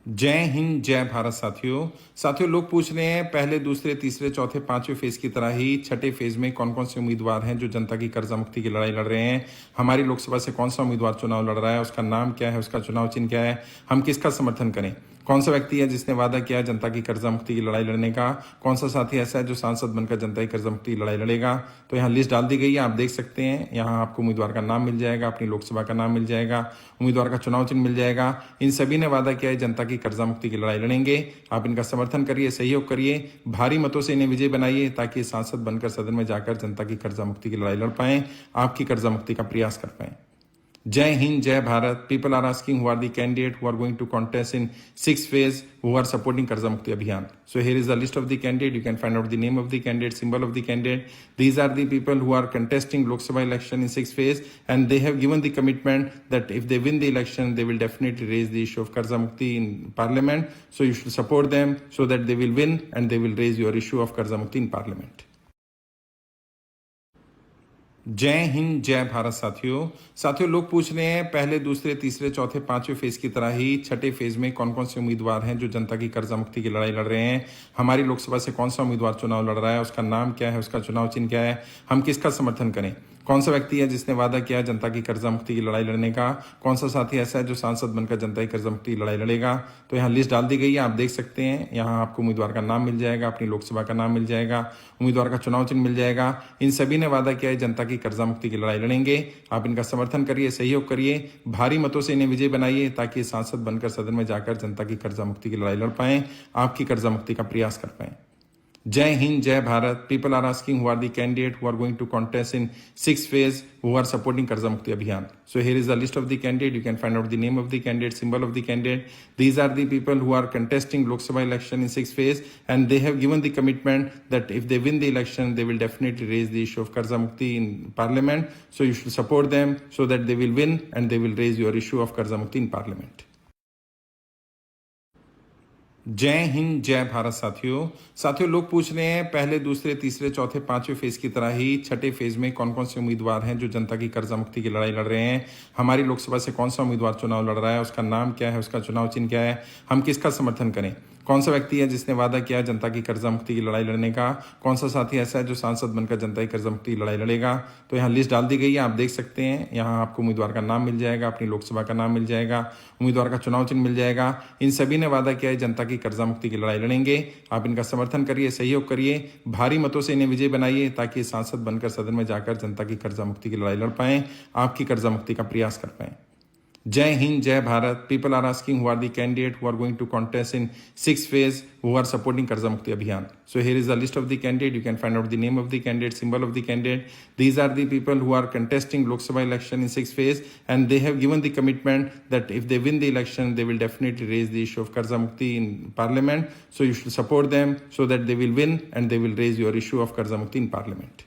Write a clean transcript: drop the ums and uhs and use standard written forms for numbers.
जय हिंद जय भारत साथियों लोग पूछ रहे हैं पहले दूसरे तीसरे चौथे पांचवें फेज की तरह ही छठे फेज में कौन कौन से उम्मीदवार हैं जो जनता की कर्जा मुक्ति की लड़ाई लड़ रहे हैं। हमारी लोकसभा से कौन सा उम्मीदवार चुनाव लड़ रहा है, उसका नाम क्या है, उसका चुनाव चिन्ह क्या है, हम किसका समर्थन करें, कौन सा व्यक्ति है जिसने वादा किया जनता की कर्जा मुक्ति की लड़ाई लड़ने का, कौन सा साथी ऐसा है जो सांसद बनकर जनता की कर्जा मुक्ति की लड़ाई लड़ेगा। तो यहाँ लिस्ट डाल दी गई है, आप देख सकते हैं। यहाँ आपको उम्मीदवार का नाम मिल जाएगा, अपनी लोकसभा का नाम मिल जाएगा, उम्मीदवार का चुनाव चिन्ह मिल जाएगा। इन सभी ने वादा किया है जनता की कर्जा मुक्ति की लड़ाई लड़ेंगे। आप इनका समर्थन करिए, सहयोग करिए, भारी मतों से इन्हें विजय बनाइए ताकि सांसद बनकर सदन में जाकर जनता की कर्जा मुक्ति की लड़ाई लड़ पाएं, आपकी कर्जा मुक्ति का प्रयास कर पाएं। Jai Hind, Jai Bharat. People are asking who are the candidate who are going to contest in sixth phase who are supporting Karza Mukti Abhiyan. So here is the list of the candidate. You can find out the name of the candidate, symbol of the candidate. These are the people who are contesting Lok Sabha election in sixth phase, and they have given the commitment that if they win the election, they will definitely raise the issue of Karza Mukti in Parliament. So you should support them so that they will win and they will raise your issue of Karza Mukti in Parliament. जय हिंद जय भारत साथियों लोग पूछ रहे हैं पहले दूसरे तीसरे चौथे पांचवें फेज की तरह ही छठे फेज में कौन कौन से उम्मीदवार हैं जो जनता की कर्जा मुक्ति की लड़ाई लड़ रहे हैं। हमारी लोकसभा से कौन सा उम्मीदवार चुनाव लड़ रहा है, उसका नाम क्या है, उसका चुनाव चिन्ह क्या है, हम किसका समर्थन करें, कौन सा व्यक्ति है जिसने वादा किया जनता की कर्जा मुक्ति की लड़ाई लड़ने का, कौन सा साथी ऐसा है जो सांसद बनकर जनता की कर्जा मुक्ति की लड़ाई लड़ेगा। तो यहाँ लिस्ट डाल दी गई है, आप देख सकते हैं। यहाँ आपको उम्मीदवार का नाम मिल जाएगा, अपनी लोकसभा का नाम मिल जाएगा, उम्मीदवार का चुनाव चिन्ह मिल जाएगा। इन सभी ने वादा किया है जनता की कर्जा मुक्ति की लड़ाई लड़ेंगे। आप इनका समर्थन करिए, सहयोग करिए, भारी मतों से इन्हें विजय बनाइए ताकि सांसद बनकर सदन में जाकर जनता की कर्जा मुक्ति की लड़ाई लड़ पाएं, आपकी कर्जा मुक्ति का प्रयास कर पाएं। Jai Hind, Jai Bharat. People are asking who are the candidate who are going to contest in sixth phase who are supporting Karza Mukti Abhiyan. So here is the list of the candidate. You can find out the name of the candidate, symbol of the candidate. These are the people who are contesting Lok Sabha election in sixth phase, and they have given the commitment that if they win the election, they will definitely raise the issue of Karza Mukti in Parliament. So you should support them so that they will win and they will raise your issue of Karza Mukti in Parliament. जय हिंद जय भारत साथियों लोग पूछ रहे हैं पहले दूसरे तीसरे चौथे पांचवें फेज की तरह ही छठे फेज में कौन कौन से उम्मीदवार हैं जो जनता की कर्जा मुक्ति की लड़ाई लड़ रहे हैं। हमारी लोकसभा से कौन सा उम्मीदवार चुनाव लड़ रहा है, उसका नाम क्या है, उसका चुनाव चिन्ह क्या है, हम किसका समर्थन करें, कौन सा व्यक्ति है जिसने वादा किया जनता की कर्जा मुक्ति की लड़ाई लड़ने का, कौन सा साथी ऐसा है जो सांसद बनकर जनता की कर्जा मुक्ति की लड़ाई लड़ेगा। तो यहाँ लिस्ट डाल दी गई है, आप देख सकते हैं। यहाँ आपको उम्मीदवार का नाम मिल जाएगा, अपनी लोकसभा का नाम मिल जाएगा, उम्मीदवार का चुनाव चिन्ह मिल जाएगा। इन सभी ने वादा किया है जनता की कर्जा मुक्ति की लड़ाई लड़ेंगे। आप इनका समर्थन करिए, सहयोग करिए, भारी मतों से इन्हें विजय बनाइए ताकि सांसद बनकर सदन में जाकर जनता की कर्जा मुक्ति की लड़ाई लड़ पाएं, आपकी कर्जा मुक्ति का प्रयास कर पाएं। Jai Hind, Jai Bharat. People are asking who are the candidate who are going to contest in sixth phase who are supporting Karza Mukti Abhiyan. So here is the list of the candidate. You can find out the name of the candidate, symbol of the candidate. These are the people who are contesting Lok Sabha election in sixth phase, and they have given the commitment that if they win the election, they will definitely raise the issue of Karza Mukti in Parliament. So you should support them so that they will win and they will raise your issue of Karza Mukti in Parliament.